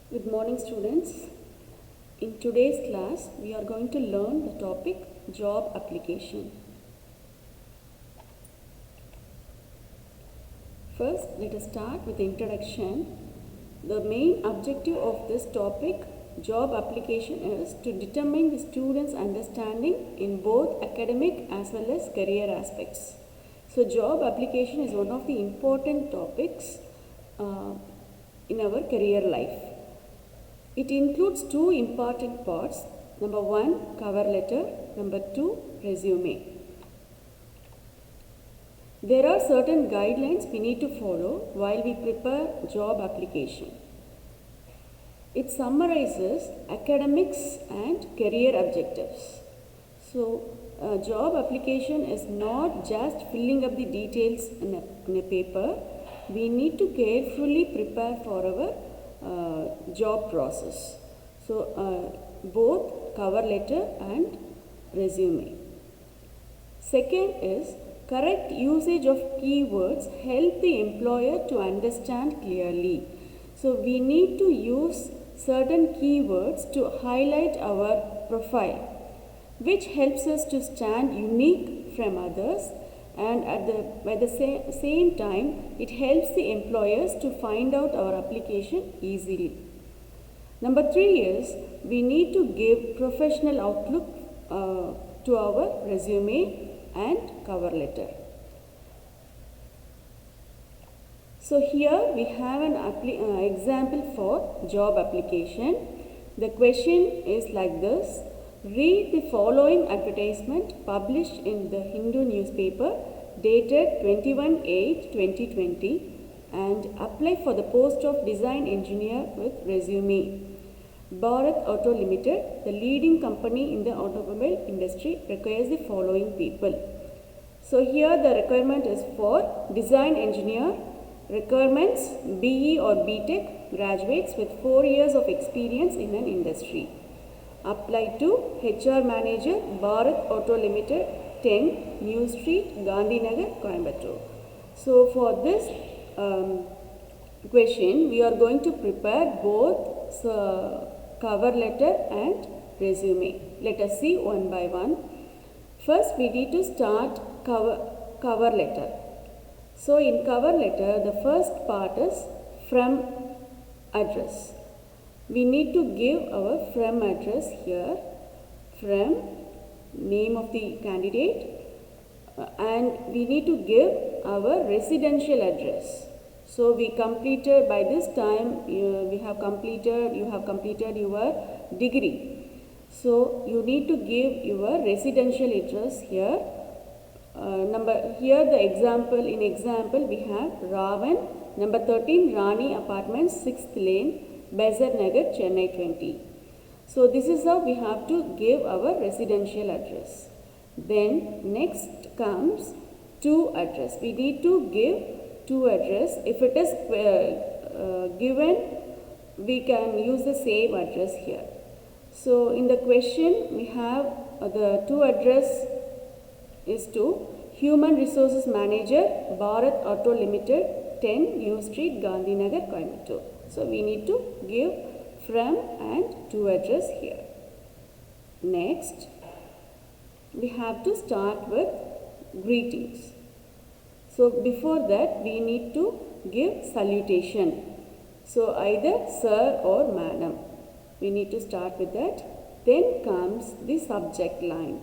Good morning, students. In today's class, we are going to learn the topic job application. First, let us start with the introduction. The main objective of this topic, job application, is to determine the student's understanding in both academic as well as career aspects. So, job application is one of the important topics in our career life. It includes two important parts. Number one, cover letter. Number two, resume. There are certain guidelines we need to follow while we prepare job application. It summarizes academics and career objectives. So, job application is not just filling up the details in a paper. We need to carefully prepare for our job process. So, both cover letter and resume. Second is correct usage of keywords help the employer to understand clearly. So, we need to use certain keywords to highlight our profile, which helps us to stand unique from others, and by the same time it helps the employers to find out our application easily. Number three is we need to give professional outlook to our resume and cover letter. So here we have an example for job application. The question is like this. Read the following advertisement published in the Hindu newspaper dated 21/8/2020 and apply for the post of design engineer with resume. Bharat Auto Limited, the leading company in the automobile industry, requires the following people. So here the requirement is for design engineer. Requirements BE or BTech graduates with 4 years of experience in an industry. Apply to HR Manager, Bharat Auto Limited, 10 New Street, Gandhinagar, Coimbatore. So for this question, we are going to prepare both cover letter and resume. Let us see one by one. First, we need to start cover letter. So in cover letter, the first part is from address. We need to give our from address here, from name of the candidate, and we need to give our residential address. So we completed, by this time you have completed your degree. So you need to give your residential address here. Here the example, in example we have Ravan, number 13 Rani Apartments, 6th Lane, Besar Nagar, Chennai 20. So this is how we have to give our residential address. Then next comes to address. We need to give to address. If it is given, we can use the same address here. So in the question we have the to address is to Human Resources Manager, Bharat Auto Limited, 10 New Street, Gandhinagar, Coimbatore. So we need to give from and to address here. Next, we have to start with greetings. So before that, we need to give salutation. So either sir or madam. We need to start with that. Then comes the subject line.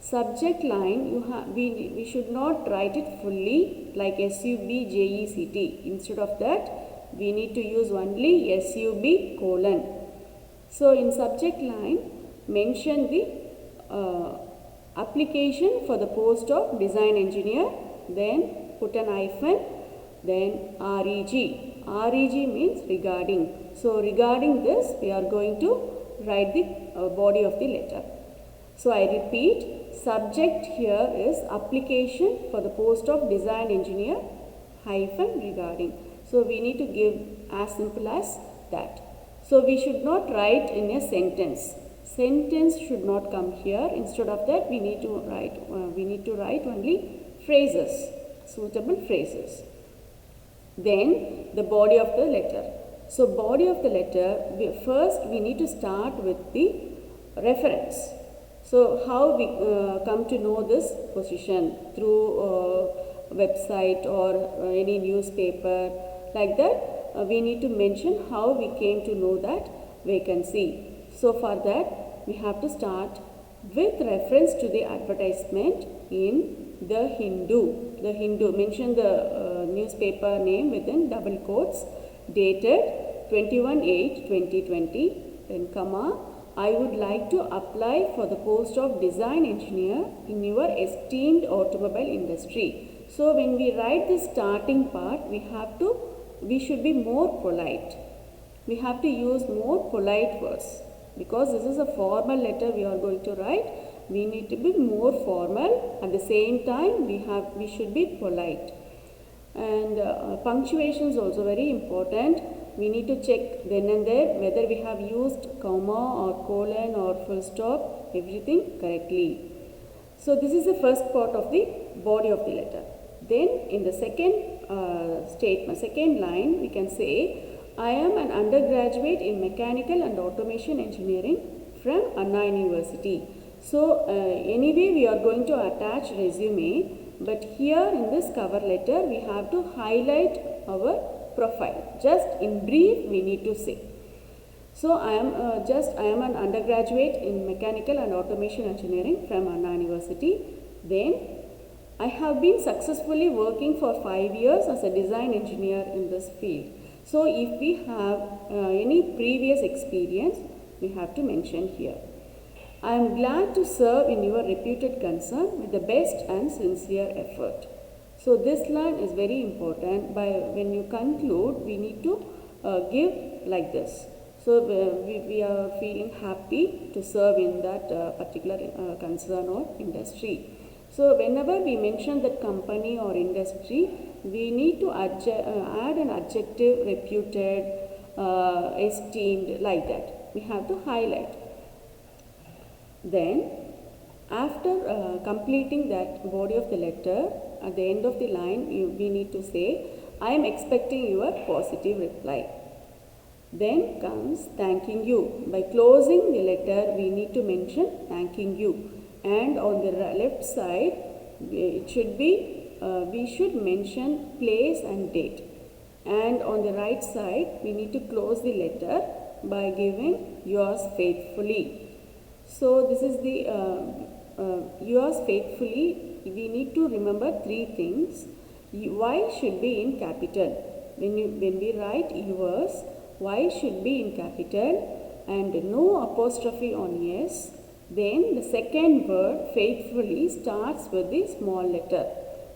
Subject line, we should not write it fully like SUBJECT. Instead of that, we need to use only SUB : So in subject line, mention the application for the post of design engineer, then put an hyphen, then REG. REG means regarding. So regarding this, we are going to write the body of the letter. So I repeat, subject here is application for the post of design engineer hyphen regarding. So we need to give as simple as that. So we should not write in a sentence. Sentence should not come here. Instead of that, we need to write only phrases, suitable phrases. Then the body of the letter. So body of the letter, first we need to start with the reference. So how we come to know this position? Through website or any newspaper, like that. We need to mention how we came to know that vacancy. So for that we have to start with reference to the advertisement in the Hindu. The Hindu, mention the newspaper name within double quotes, dated 21/8/2020, then comma, I would like to apply for the post of design engineer in your esteemed automobile industry. So when we write the starting part, we should be more polite. We have to use more polite words, because this is a formal letter we are going to write. We need to be more formal. At the same time, we should be polite. And punctuation is also very important. We need to check then and there whether we have used comma or colon or full stop, everything correctly. So this is the first part of the body of the letter. Then in the second statement, second line, we can say, I am an undergraduate in mechanical and automation engineering from Anna University. So anyway we are going to attach resume, but here in this cover letter we have to highlight our profile. Just in brief we need to say. So I am an undergraduate in mechanical and automation engineering from Anna University. Then I have been successfully working for 5 years as a design engineer in this field. So if we have any previous experience, we have to mention here. I am glad to serve in your reputed concern with the best and sincere effort. So this line is very important. When you conclude, we need to give like this. So we are feeling happy to serve in that particular concern or industry. So whenever we mention that company or industry, we need to add an adjective, reputed, esteemed, like that. We have to highlight. Then after completing that body of the letter, at the end of the line we need to say, I am expecting your positive reply. Then comes thanking you. By closing the letter we need to mention thanking you, and on the left side it should be we should mention place and date, and on the right side we need to close the letter by giving yours faithfully. So this is the yours faithfully. We need to remember 3 things. Y should be in capital. When we write yours, Y should be in capital and no apostrophe on S. Then the second word faithfully starts with the small letter.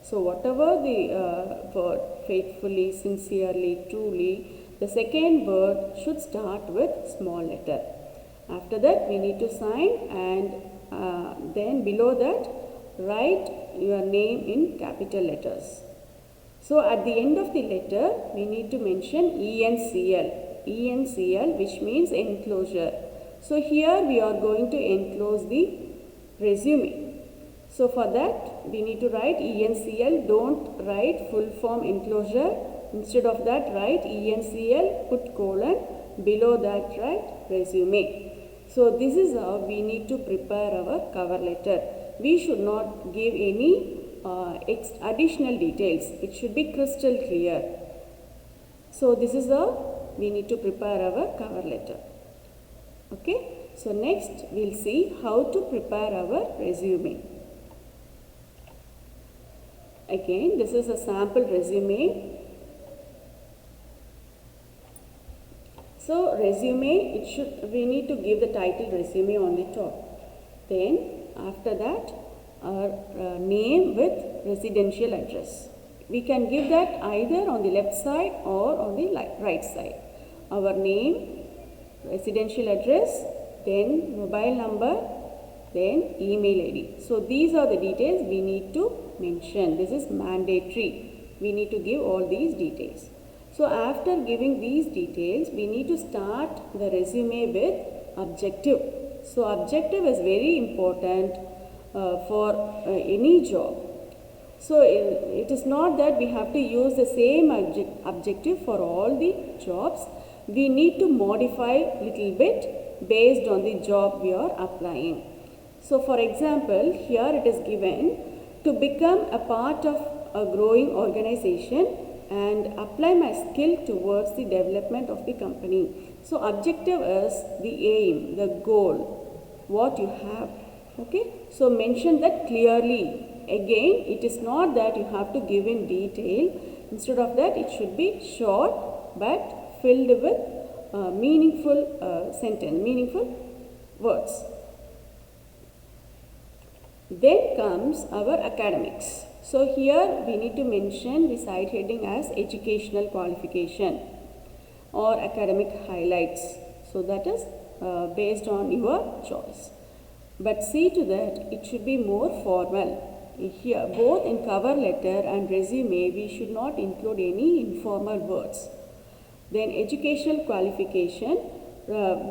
So whatever the word faithfully, sincerely, truly, the second word should start with small letter. After that we need to sign, and then below that write your name in capital letters. So at the end of the letter we need to mention ENCL, which means enclosure. So here we are going to enclose the resume. So for that we need to write ENCL. Don't write full form enclosure. Instead of that write ENCL, put colon, below that write resume. So this is how we need to prepare our cover letter. We should not give any additional details. It should be crystal clear. So this is how we need to prepare our cover letter. Okay. So next we'll see how to prepare our resume. Again, this is a sample resume. So resume, we need to give the title resume on the top. Then after that our name with residential address. We can give that either on the left side or on the right side. Our name, residential address, then mobile number, then email ID. So these are the details we need to mention. This is mandatory. We need to give all these details. So after giving these details, we need to start the resume with objective. So objective is very important for any job. So it is not that we have to use the same objective for all the jobs. we need to modify little bit based on the job we are applying. So for example, here it is given to become a part of a growing organization and apply my skill towards the development of the company. So objective is the aim, the goal, what you have. Okay, so mention that clearly. Again, it is not that you have to give in detail. Instead of that, it should be short but filled with meaningful sentence, meaningful words. Then comes our academics. So here we need to mention the side heading as educational qualification or academic highlights. So that is based on your choice. But see to that it should be more formal. Here both in cover letter and resume we should not include any informal words. Then educational qualification,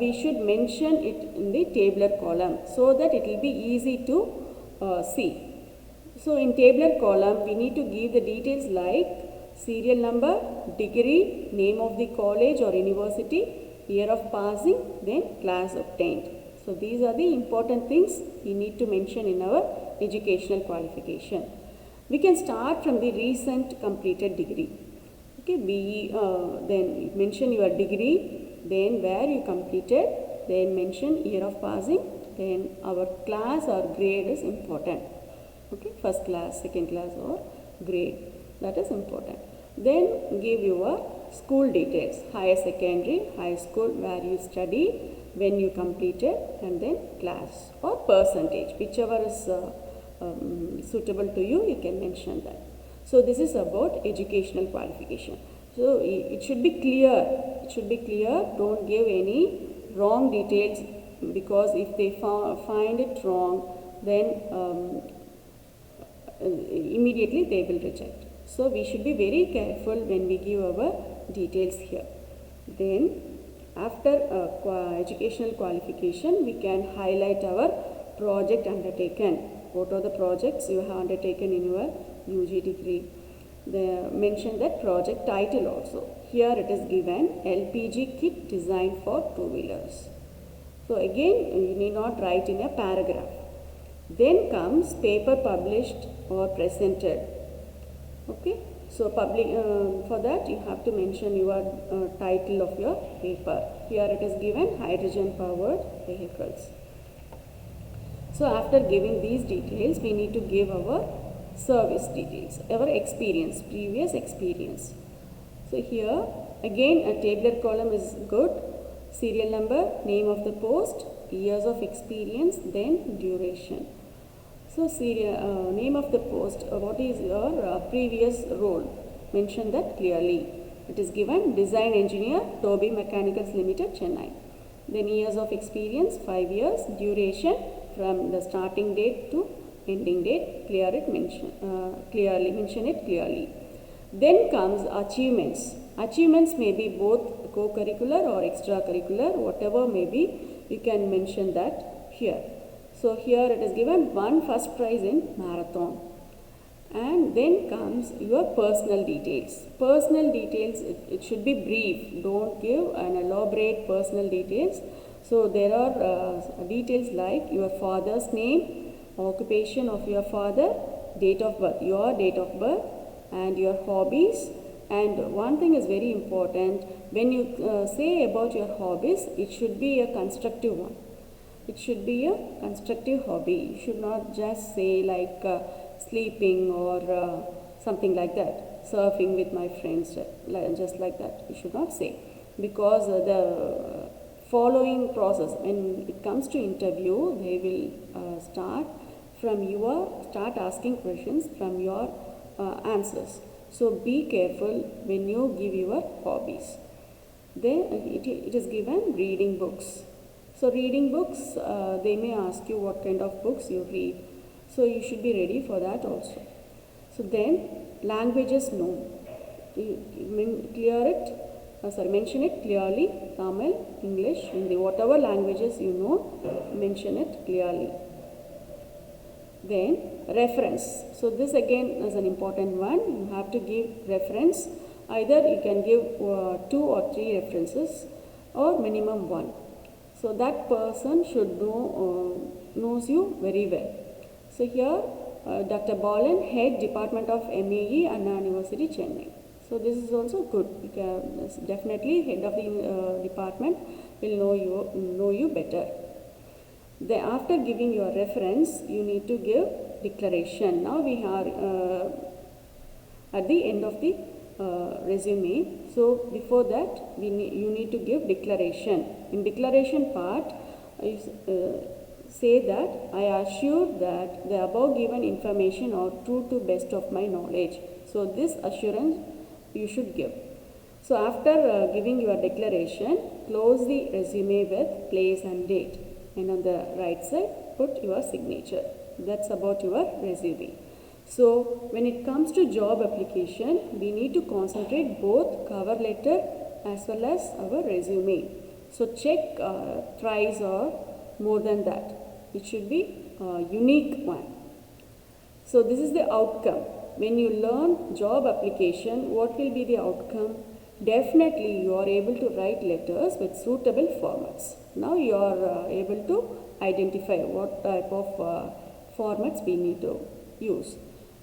we should mention it in the tabular column so that it will be easy to see. So in tabular column we need to give the details like serial number, degree, name of the college or university, year of passing, then class obtained. So these are the important things we need to mention in our educational qualification. We can start from the recent completed degree. Okay, then mention your degree, then where you completed, then mention year of passing, then our class or grade is important. Okay, first class, second class or grade, that is important. Then give your school details, higher secondary, high school, where you study, when you completed, and then class or percentage, whichever is suitable to you, you can mention that. So this is about educational qualification. So it should be clear. It should be clear. Don't give any wrong details, because if they find it wrong, then immediately they will reject. So we should be very careful when we give our details here. Then after educational qualification, we can highlight our project undertaken. What are the projects you have undertaken in your UG degree? Mention that project title also. Here it is given LPG kit designed for two-wheelers. So again, you need not write in a paragraph. Then comes paper published or presented. Okay, so for that you have to mention your title of your paper. Here it is given hydrogen powered vehicles. So after giving these details, we need to give our service details, our experience, previous experience. So here again a tabular column is good. Serial number, name of the post, years of experience, then duration. So name of the post, what is your previous role? Mention that clearly. It is given design engineer, Toby Mechanicals Limited, Chennai. Then years of experience, 5 years. Duration from the starting date to ending date, mention it clearly. Then comes achievements. Achievements may be both co-curricular or extracurricular, whatever may be, you can mention that here. So here it is given 1 first prize in marathon. And then comes your personal details. Personal details, it should be brief. Don't give an elaborate personal details. So there are details like your father's name, occupation of your father, date of birth, your date of birth, and your hobbies. And one thing is very important, when you say about your hobbies, it should be a constructive one. It should be a constructive hobby. You should not just say like sleeping or something like that, surfing with my friends, just like that. You should not say, because the following process, when it comes to interview, they will start asking questions from your answers. So be careful when you give your hobbies. Then it is given reading books. So reading books, they may ask you what kind of books you read. So you should be ready for that also. So then languages known. Mention it clearly. Tamil, English, Hindi, whatever languages you know, mention it clearly. Then reference. So this again is an important one. You have to give reference Either you can give 2 or 3 references or minimum 1. So that person should knows you very well. So here Dr. Balan, Head Department of MAE, Anna University, Chennai. So this is also good. Definitely head of the department will know you better. Then after giving your reference, you need to give declaration. Now we are at the end of the resume. So before that, you need to give declaration. In declaration part, say that I assure that the above given information are true to best of my knowledge. So this assurance you should give. So after giving your declaration, close the resume with place and date, and on the right side put your signature. That's about your resume. So when it comes to job application, we need to concentrate both cover letter as well as our resume. So check thrice or more than that. It should be a unique one. So this is the outcome. When you learn job application, what will be the outcome? Definitely you are able to write letters with suitable formats. Now you are able to identify what type of formats we need to use.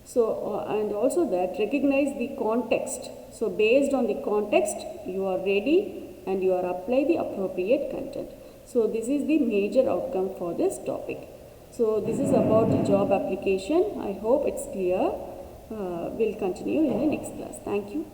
So and also that recognize the context. So based on the context, you are ready and you are apply the appropriate content. So this is the major outcome for this topic. So this is about the job application. I hope it's clear. We'll continue in the next class. Thank you.